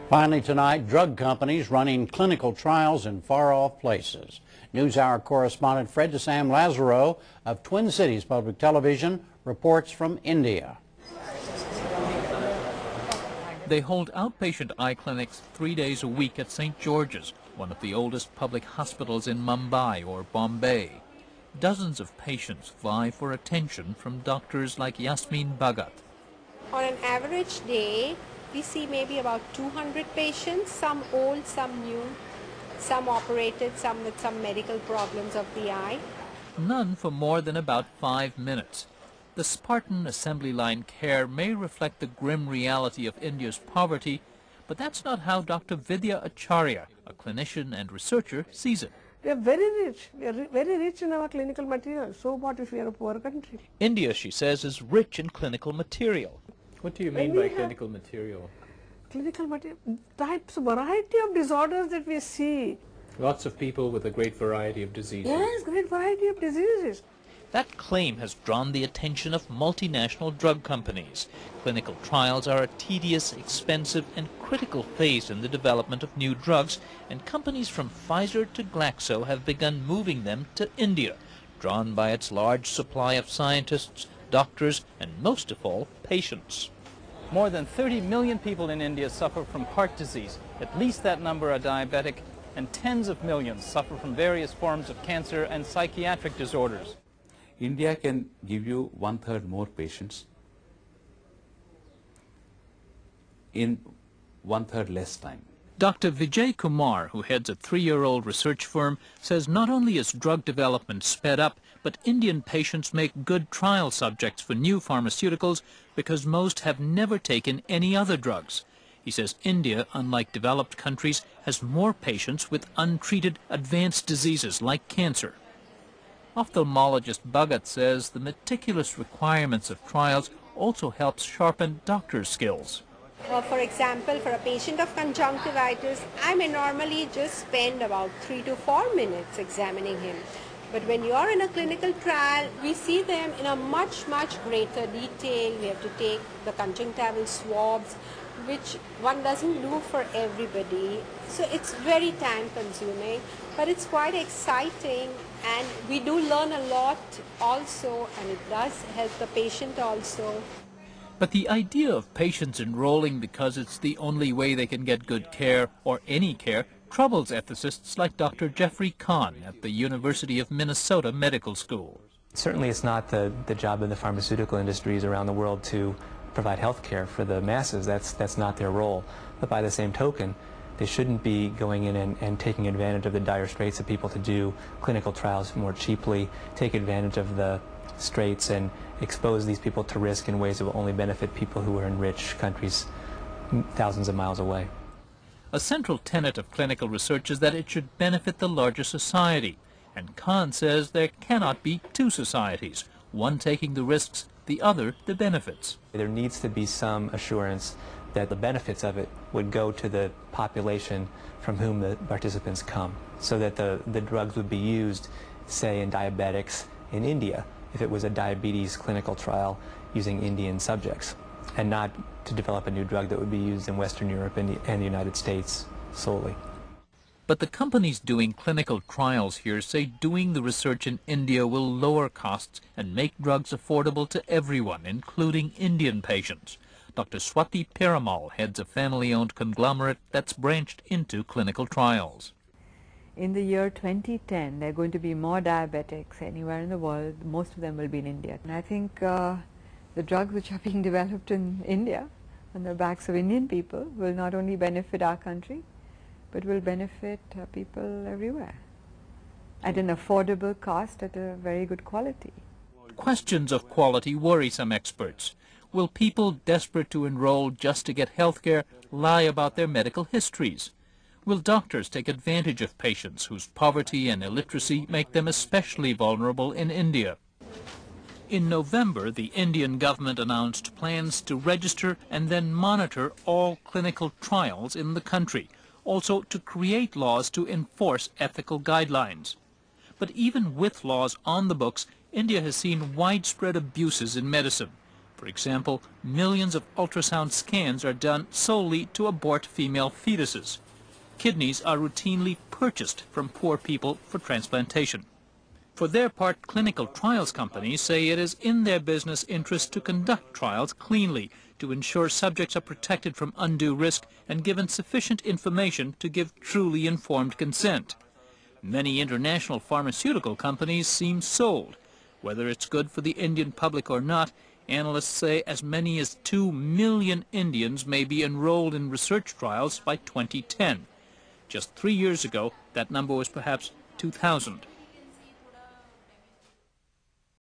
Finally tonight, drug companies running clinical trials in far-off places. NewsHour correspondent Fred DeSam Lazaro of Twin Cities Public Television reports from India. They hold outpatient eye clinics 3 days a week at St. George's, one of the oldest public hospitals in Mumbai or Bombay. Dozens of patients vie for attention from doctors like Yasmin Bhagat. On an average day, we see maybe about 200 patients, some old, some new, some operated, some with some medical problems of the eye. None for more than about 5 minutes. The Spartan assembly line care may reflect the grim reality of India's poverty, but that's not how Dr. Vidya Acharya, a clinician and researcher, sees it. We are very rich. We are very rich in our clinical material. So what if we are a poor country? India, she says, is rich in clinical material. What do you mean by clinical material? Clinical material, types, variety of disorders that we see. Lots of people with a great variety of diseases. Yes, great variety of diseases. That claim has drawn the attention of multinational drug companies. Clinical trials are a tedious, expensive, and critical phase in the development of new drugs, and companies from Pfizer to Glaxo have begun moving them to India, drawn by its large supply of scientists, doctors, and most of all, patients. More than 30 million people in India suffer from heart disease. At least that number are diabetic, and tens of millions suffer from various forms of cancer and psychiatric disorders. India can give you 1/3 more patients in 1/3 less time. Dr. Vijay Kumar, who heads a 3-year-old research firm, says not only is drug development sped up, but Indian patients make good trial subjects for new pharmaceuticals because most have never taken any other drugs. He says India, unlike developed countries, has more patients with untreated advanced diseases like cancer. Ophthalmologist Bhagat says the meticulous requirements of trials also helps sharpen doctors' skills. For example, for a patient of conjunctivitis, I may normally just spend about 3 to 4 minutes examining him. But when you are in a clinical trial, we see them in a much greater detail. We have to take the conjunctival swabs, which one doesn't do for everybody. So it's very time consuming, but it's quite exciting, and we do learn a lot also, and it does help the patient also. But the idea of patients enrolling because it's the only way they can get good care, or any care, troubles ethicists like Dr. Jeffrey Kahn at the University of Minnesota Medical School. Certainly it's not the job of the pharmaceutical industries around the world to provide health care for the masses. That's not their role. But by the same token, they shouldn't be going in and taking advantage of the dire straits of people to do clinical trials more cheaply, take advantage of the straits and expose these people to risk in ways that will only benefit people who are in rich countries thousands of miles away. A central tenet of clinical research is that it should benefit the larger society. And Kahn says there cannot be two societies, one taking the risks, the other the benefits. There needs to be some assurance that the benefits of it would go to the population from whom the participants come, so that the drugs would be used, say, in diabetics in India, if it was a diabetes clinical trial using Indian subjects, and not to develop a new drug that would be used in Western Europe and the United States solely. But the companies doing clinical trials here say doing the research in India will lower costs and make drugs affordable to everyone, including Indian patients. Dr. Swati Piramal heads a family-owned conglomerate that's branched into clinical trials. In the year 2010, there are going to be more diabetics anywhere in the world. Most of them will be in India. And I think the drugs which are being developed in India on the backs of Indian people will not only benefit our country, but will benefit people everywhere at an affordable cost, at a very good quality. Questions of quality worry some experts. Will people desperate to enroll just to get health care lie about their medical histories? Will doctors take advantage of patients whose poverty and illiteracy make them especially vulnerable in India? In November, the Indian government announced plans to register and then monitor all clinical trials in the country, also to create laws to enforce ethical guidelines. But even with laws on the books, India has seen widespread abuses in medicine. For example, millions of ultrasound scans are done solely to abort female fetuses. Kidneys are routinely purchased from poor people for transplantation. For their part, clinical trials companies say it is in their business interest to conduct trials cleanly, to ensure subjects are protected from undue risk and given sufficient information to give truly informed consent. Many international pharmaceutical companies seem sold. Whether it's good for the Indian public or not, analysts say as many as 2 million Indians may be enrolled in research trials by 2010. Just 3 years ago, that number was perhaps 2,000.